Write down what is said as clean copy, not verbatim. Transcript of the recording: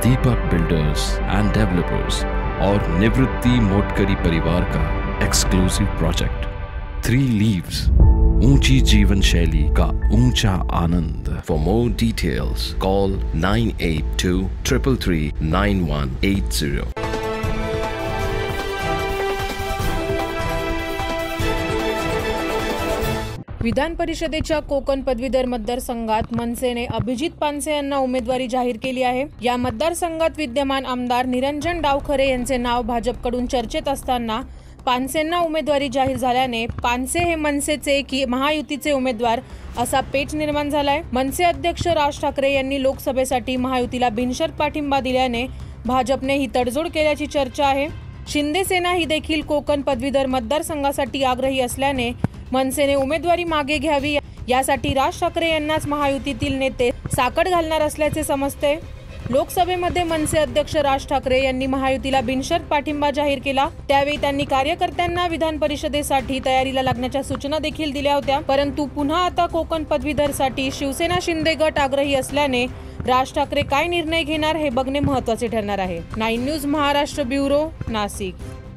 Deepak builders end developers और निवृत्ति मोटकरी परिवार का एक्सक्लूसिव प्रोजेक्ट 3 लीव्स, ऊंची जीवन शैली का ऊंचा आनंद। For more details call 9823339180। विधान परिषदेच्या कोकण पदवीधर मतदारसंघात मनसेने अभिजित पानसे यांना उमेदवारी जाहीर केली आहे। या मतदारसंघात विद्यमान आमदार निरंजन डावखरे यांचे नाव भाजपकडून चर्चेत असताना पानसेंना उमेदवारी जाहीर झाल्याने पानसे हे मनसेचे की महायुतीचे उमेदवार असा पेच निर्माण झालाय। मनसे अध्यक्ष राज ठाकरे यांनी लोकसभेसाठी महायुतीला बिनशर्त पाठिंबा दिल्याने भाजपने ही तडजोड केल्याची चर्चा आहे। शिंदे सेना ही देखील कोकण पदवीधर मतदारसंघासाठी आग्रही असल्याने मनसेने उमेदवारी मागे घ्यावी यासाठी राज ठाकरे यांनाच महायुतीतील नेते साकड घालणार असल्याचे समजते। लोकसभेमध्ये मनसे अध्यक्ष राज ठाकरे यांनी महायुतीला बिनशर्त पाठिंबा जाहीर केला। त्यावेळी त्यांनी कार्यकर्त्यांना विधान परिषदेसाठी तयारीला लागण्याच्या सूचना देखील दिल्या होत्या। परंतु पुन्हा आता कोकण पदवीधरसाठी शिवसेना शिंदे गट आग्रही असल्याने राज ठाकरे काय निर्णय घेणार हे बघणे महत्त्वाचे ठरणार आहे। 9 न्यूज महाराष्ट्र ब्युरो, नाशिक।